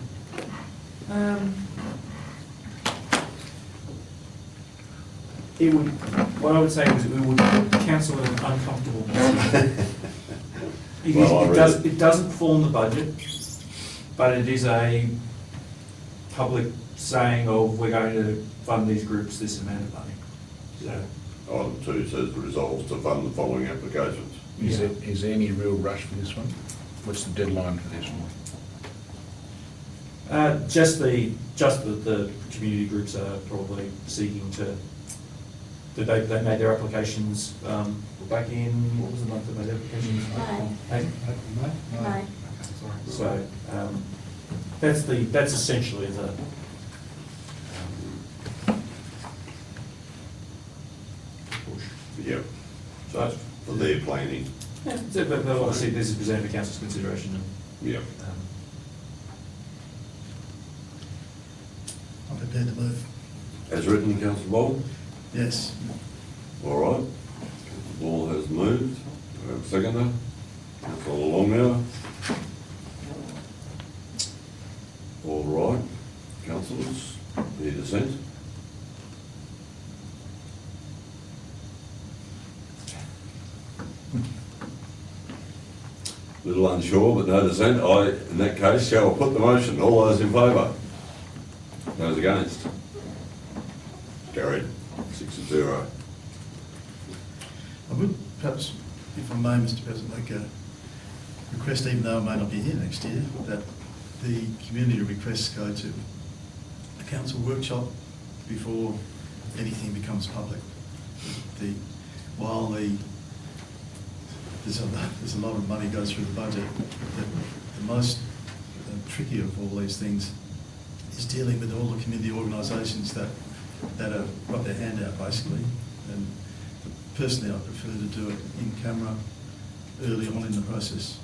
It would, what I would say is it would put council in an uncomfortable position. It doesn't form the budget, but it is a public saying of, we're going to fund these groups this amount of money. So, Item 2 says resolves to fund the following applications. Is there any real rush for this one? What's the deadline for this one? just the community groups are probably seeking to, they made their applications, back in, what was the month they made their applications? May. May? May. So, that's essentially the, push. Yep. So that's for their planning. Yeah, so, but obviously this is presented for council's consideration and, Yep. I'm prepared to move. As written, councillor Bold? Yes. All right. Councillor Ball has moved. Do I have a seconder? Councillor Longmire? All right. Councillors, any dissent? Little unsure, but no dissent. In that case, shall I put the motion? All those in favour? Those against? Carried, 6-0. I would perhaps, if I may, Mr. President, make a request, even though I may not be here next year, that the community requests go to a council workshop before anything becomes public. While there's a lot of money goes through the budget, the most tricky of all these things is dealing with all the community organisations that have got their hand out, basically. And personally, I prefer to do it in camera early on in the process.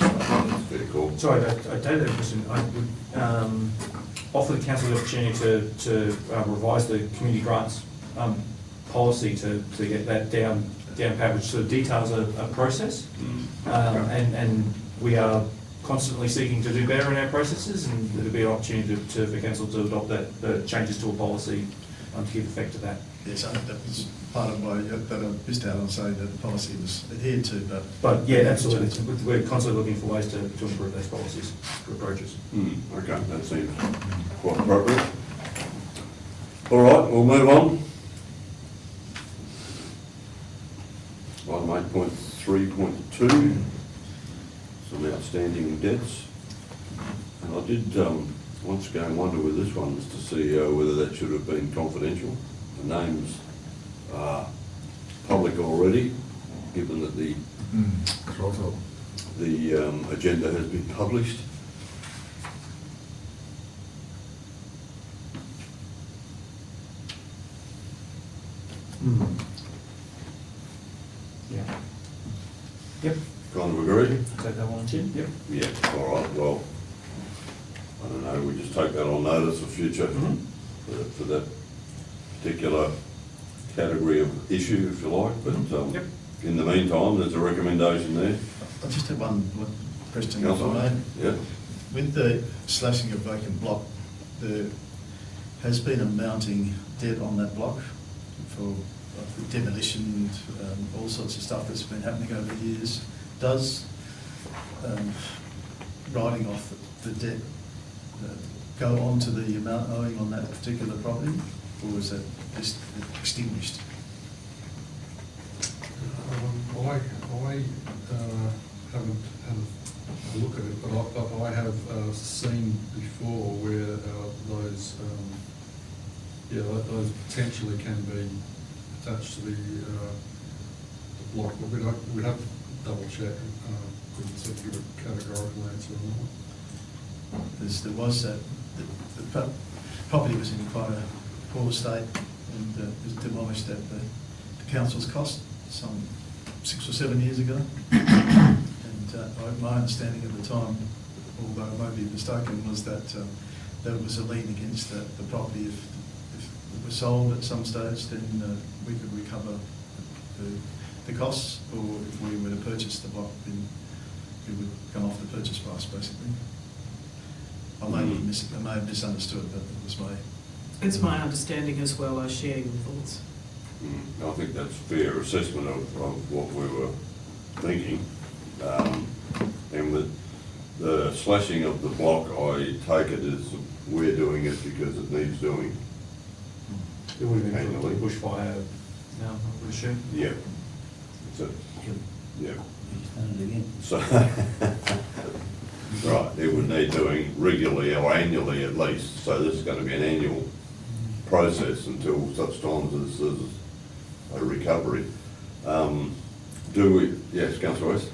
That's very cool. sorry, I take that question. I would offer the council the opportunity to revise the community grants policy to get that down pat, which sort of details a process. And we are constantly seeking to do better in our processes, and there'll be an opportunity for council to adopt that, changes to a policy to give effect to that. Yes, I think that was part of why that I missed out on saying that the policy was adhered to, But yeah, absolutely. We're constantly looking for ways to improve those policies, approaches. Okay, that seems quite appropriate. All right, we'll move on. Item 8.3.2, some outstanding debts. And I did once again wonder with this one, Mr. CEO, whether that should have been confidential. The names are public already, given that the agenda has been published. Yeah. Yep. Kind of agree? Take that one, Tim? Yep. Yeah, all right, well, I don't know, we just take that on notice for future, for that particular category of issue, if you like, but Yep. in the meantime, there's a recommendation there. I just have one question, if I Councillor? may. Yeah, With the slashing of vacant block, there has been a mounting debt on that block for demolition, all sorts of stuff that's been happening over the years. Does writing off the debt go on to the amount owing on that particular property, or is that just extinguished? I haven't had a look at it, but I have seen before where those potentially can be attached to the block. But we'd have to double check. Couldn't sort of give a categorical answer on there was the property was in quite a poor state and was demolished at the council's cost some 6 or 7 years ago. And my understanding at the time, although I may be mistaken, was that there was a lien against the property. If it was sold at some stage, then we could recover the costs, or if we were to purchase the block, then we would come off the purchase price, basically. I may have misunderstood, but it was my... It's my understanding as well, I share your thoughts. I think that's a fair assessment of what we were thinking. And with the slashing of the block, I take it as we're doing it because it needs doing. It would have been Annually. for bushfire, no, I would assume. Yeah. So, yeah. He's done it again. So, right, it would need doing regularly or annually at least. So this is going to be an annual process until such times as there's a recovery. Do we, yes, Councillor West?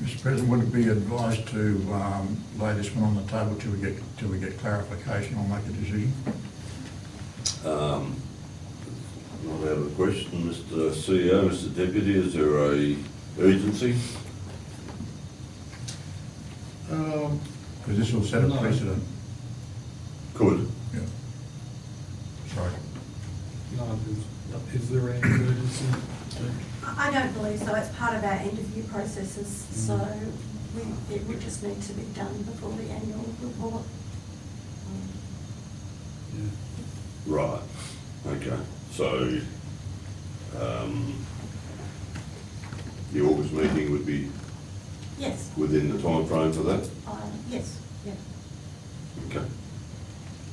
Mr. President, would it be advised to lay this one on the table till we get clarification or make a decision? Not out of the question, Mr. CEO, Mr. Deputy, is there a urgency? Because this will set a No. precedent. Could. Yeah. Sorry. No, is there any urgency? I don't believe so. It's part of our end-of-year processes, so it would just need to be done before the annual report. Right, okay. So, the August meeting would be Yes, within the time frame for that? yes, yeah. Okay.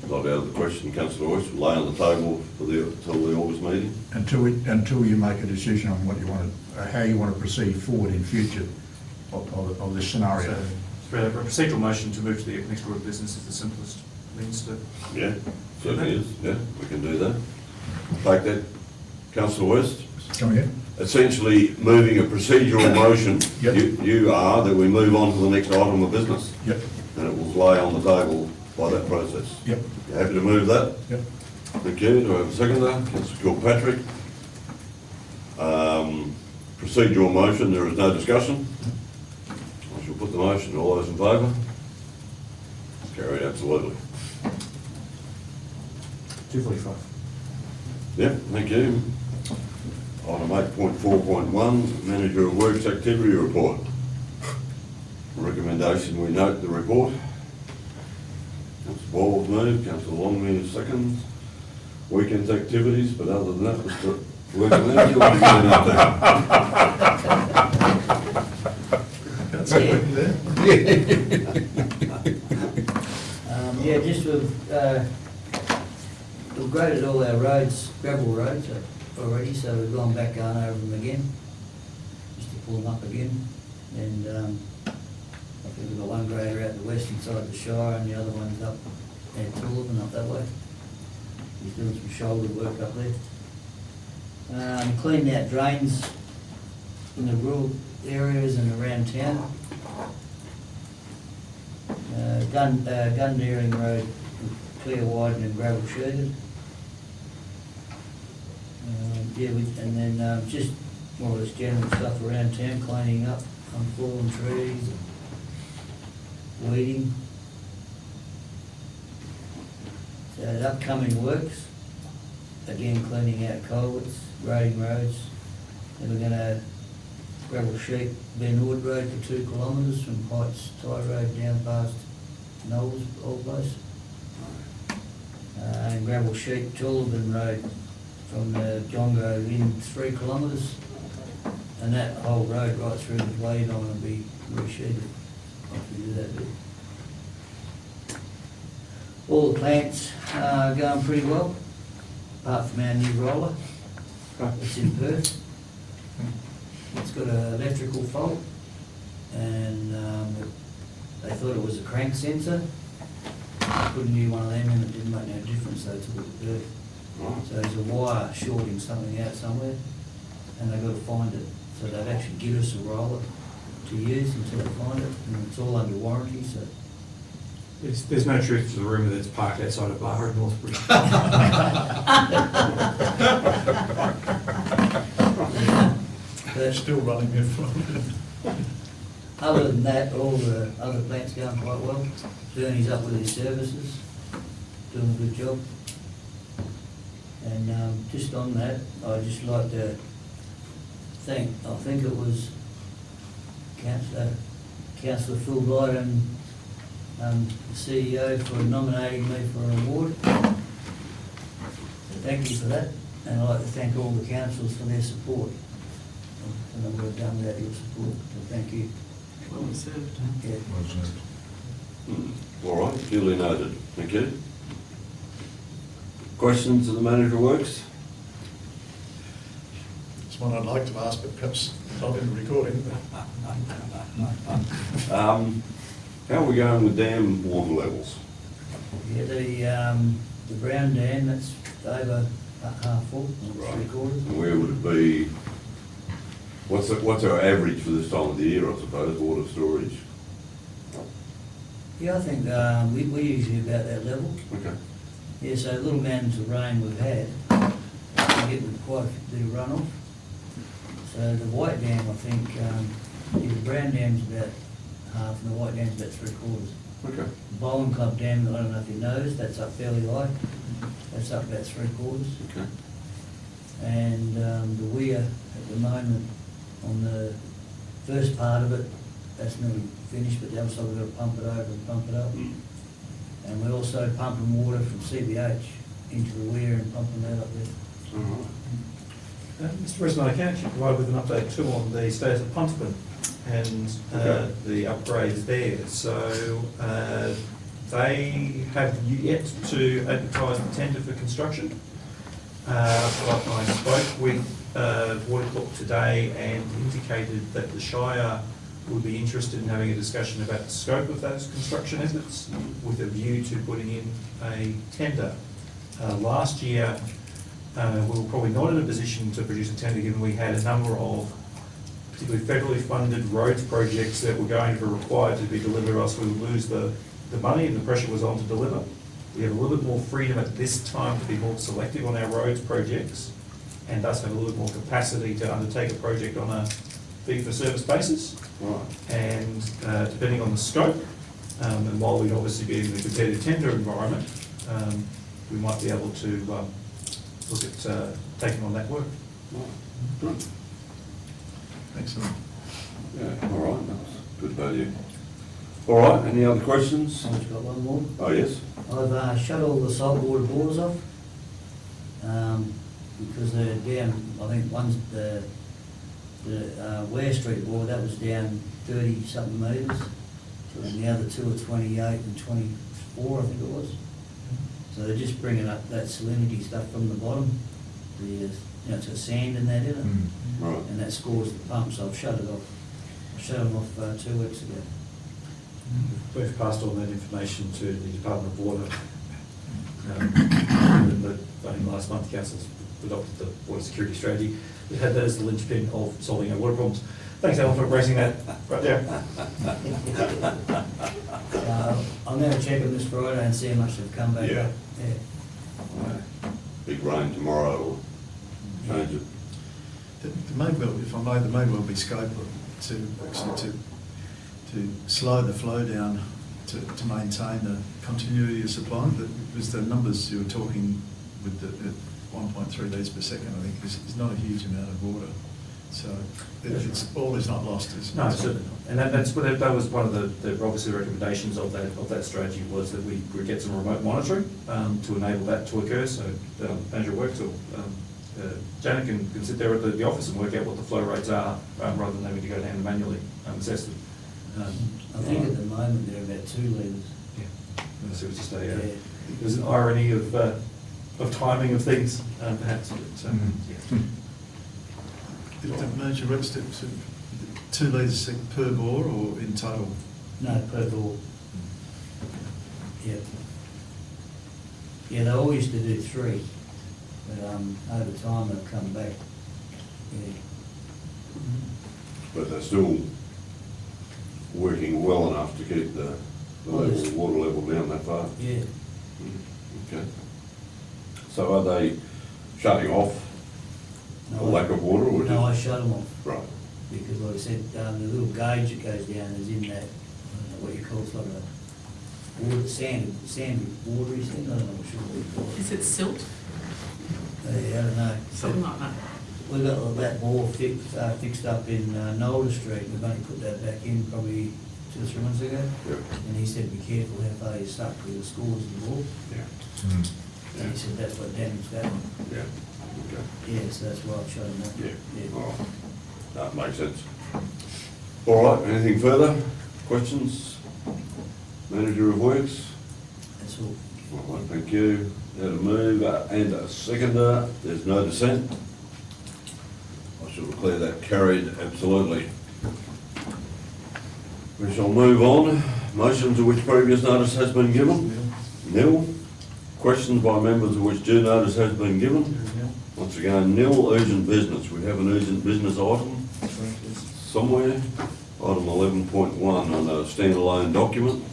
Not out of the question, Councillor West, lay on the table for till the August meeting? Until you make a decision on what you want to, how you want to proceed forward in future of this scenario. So, a procedural motion to move to the next order of business is the simplest means to... Yeah, certainly is, yeah, we can do that. Take that, Councillor West. Come again? Essentially moving a procedural motion. Yep. You are that we move on to the next item of business. Yep, And it will lay on the table by that process. yep, You happy to move that? yep. Thank you. Do I have a seconder? Councillor Kilpatrick. Procedural motion, there is no discussion. I shall put the motion. All those in favour? Carried, absolutely. 245. Yep, thank you. Item 8.4.1, Manager of Works Activity Report. Recommendation, we note the report. Councillor Ball's moved, Councillor Longman seconds. Weekend activities, but other than that, Mr. Working Manager, what are you going That's it, there. Yeah, just we've graded all our roads, gravel roads already, so we've gone back going over them again, just to pull them up again. And I think we've got one grader out the western side of the Shire and the other one's up at Toolman, up that way. He's doing some shoulder work up there. Cleaned out drains in the rural areas and around town. Gundeering Road, clear widened and gravel sheeted. And then just more or less general stuff around town, cleaning up fallen trees, weeding. So the upcoming works, again cleaning out culverts, grading roads. Then we're gonna gravel sheet Ben Wood Road for 2 kilometres from Heights Tie Road down past Knowles old place. And gravel sheet Toolman Road from the Jongo in 3 kilometres. And that whole road right through the blade on will be resheeted after we do that bit. All the plants are going pretty well, apart from our new roller. It's in Perth. It's got an electrical fault, and they thought it was a crank sensor. Put a new one of them in, it didn't make no difference, they took it to Perth. So there's a wire shorting something out somewhere, and they've got to find it. So they've actually given us a roller to use until they find it, and it's all under warranty, so There's no truth to the rumour that's parked outside of Bar in Northbridge. They're But still running in front. other than that, all the other plants going quite well. Bernie's up with his services, doing a good job. And just on that, I'd just like to thank, I think it was Councillor Phil Lydon, the CEO, for nominating me for an award. So thank you for that, and I'd like to thank all the councillors for their support. And I would have done without your support, so thank you. Well deserved. Yeah. All right, duly noted. Thank you. Questions of the manager of works? It's one I'd like to ask, but perhaps not in the recording. How are we going with dam water levels? Yeah, the Brown Dam, that's over half full, Right. 3/4. And where would it be? What's our average for this time of the year, I suppose, water storage? Yeah, I think we usually about that level. Okay. Yeah, so little mountains of rain we've had, we get with quite a bit of runoff. So the White Dam, I think, the Brown Dam's about half and the White Dam's about 3/4. Okay. The Bowling Club Dam, I don't know if you noticed, that's up fairly high. That's up about 3/4. Okay. And the weir at the moment, on the first part of it, that's nearly finished, but the other side we've got to pump it over and pump it up. Mm. And we're also pumping water from CBH into the weir and pumping that up there. All right. Mr. President, I can actually provide with an update too on the status of Punterman and Okay. the upgrades there. So they have yet to advertise the tender for construction. But I spoke with Water Corp today and indicated that the Shire would be interested in having a discussion about the scope of those construction efforts with a view to putting in a tender. Last year, we were probably not in a position to produce a tender given we had a number of particularly federally funded roads projects that were going to be required to be delivered, or else we would lose the money and the pressure was on to deliver. We have a little bit more freedom at this time to be more selective on our roads projects and thus have a little bit more capacity to undertake a project on a fee-for-service basis. Right. And depending on the scope, and while we'd obviously be in the competitive tender environment, we might be able to look at taking on that work. Right. Good. Excellent. Yeah, all right, that's good value. All right, any other questions? I've just got one more. Oh, yes? I've shut all the saltwater bores off, because they're down, I think one's the Ware Street bore, that was down 30-something metres, and the other two are 28 and 24, I think it was. So they're just bringing up that salinity stuff from the bottom, it's got sand and that in it, Right. and that scores the pump, so I've shut it off. I shut them off 2 weeks ago. We've passed on that information to the Department of Water. Only last month, Council's adopted the water security strategy. We had that as the linchpin of solving our water problems. Thanks, Alan, for raising that right there. I'm going to check them this Friday and see how much they've come back Yeah. up. Yeah. Right. Big rain tomorrow will change it. There may well, if I may, there may well be scope to actually to slow the flow down to maintain the continuity of supply. Because the numbers you were talking with the 1.3 litres per second, I think, is not a huge amount of water. So it's all is not lost. No, so, and that was one of the obviously recommendations of that strategy was that we would get some remote monitoring to enable that to occur. So manager works or Janet can sit there at the office and work out what the flow rates are rather than having to go down and manually assess them. I think at the moment they're about 2 litres. Yeah, so it was just a Yeah. it was an irony of timing of things perhaps. But, yeah. Did the manager register 2 litres per bore or in total? No, per bore. Yeah. Yeah, they all used to do 3, but over time they've come back. Yeah. But they're still working well enough to keep the water level down that far? Yeah, Okay. So are they shutting off the lack of water or just? no, I shut them off, Right, because like I said, the little gauge that goes down is in that, I don't know what you call it, like a water, sandy, watery thing, I don't know what you call it. Is it silt? I don't know. Something like that. We got that bore fixed up in Nola Street, we've only put that back in probably 2 or 3 months ago. yeah, And he said, be careful how far you stuck with the scores of the ball. yeah, And he said, that's what damaged that one. yeah, okay, Yeah, so that's why I've shut him off. yeah, all right. That makes sense. All right, anything further? Questions? Manager of Works? That's all. All right, thank you. Now to move and a seconder, there's no dissent. I shall declare that carried absolutely. We shall move on. Motions of which previous notice has been given? Nil. Questions by members of which due notice has been given? Once again, nil. Urgent business. We have an urgent business item somewhere. Item 11.1 on a standalone document.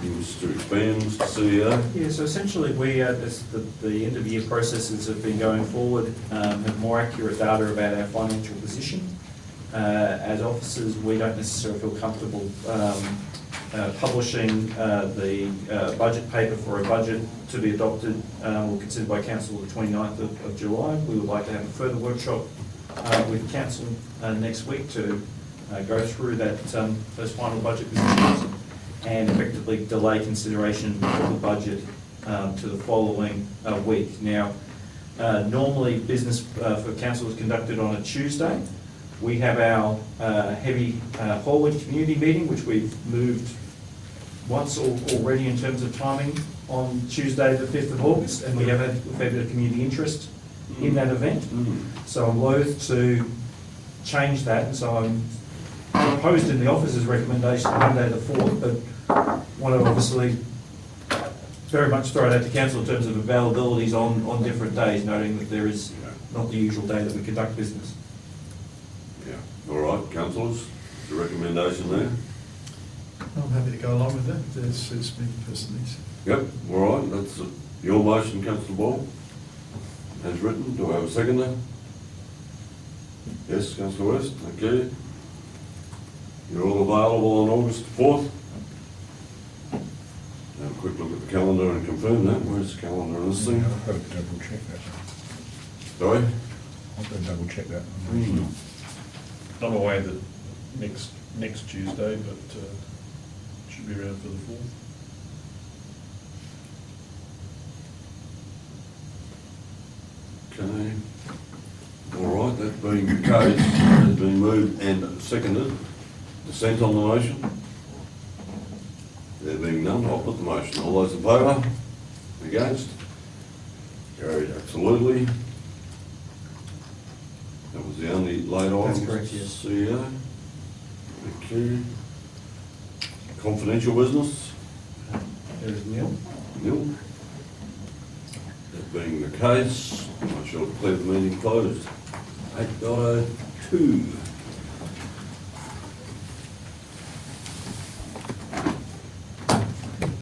You wish to expand, Mr. CEO? Yeah, so essentially, we, as the end of year processes have been going forward, have more accurate data about our financial position. As officers, we don't necessarily feel comfortable publishing the budget paper for a budget to be adopted or considered by council on the 29th of July. We would like to have a further workshop with council next week to go through that those final budget positions and effectively delay consideration of the budget to the following week. Now, normally business for council is conducted on a Tuesday. We have our heavy Horwood community meeting, which we've moved once already in terms of timing on Tuesday, the 5th of August, and we have had a fair bit of community interest in that event. So I'm loath to change that, and so I'm proposed in the officer's recommendation Monday the 4th, but want to obviously very much throw that to council in terms of availabilities on different days, noting that there is not the usual day that we conduct business. Yeah. All right, councillors, the recommendation there? I'm happy to go along with that, that suits me personally. Yep, all right, that's your motion, councillor Ball, as written. Do I have a seconder? Yes, councillor West, thank you. You're all available on August 4th? Have a quick look at the calendar and confirm that. Where's the calendar on this thing? I've got to double check that. Sorry? I've got to double check that. I'm away the next Tuesday, but should be around for the 4th. Okay. All right, that being the case, has been moved and seconded. Dissent on the motion? There being none, I'll put the motion. All those in favour? Against? Carried absolutely. That was the only late item. That's correct, yes. CEO. Thank you. Confidential business? There is nil. Nil. That being the case, I shall declare the meeting closed. 8:02.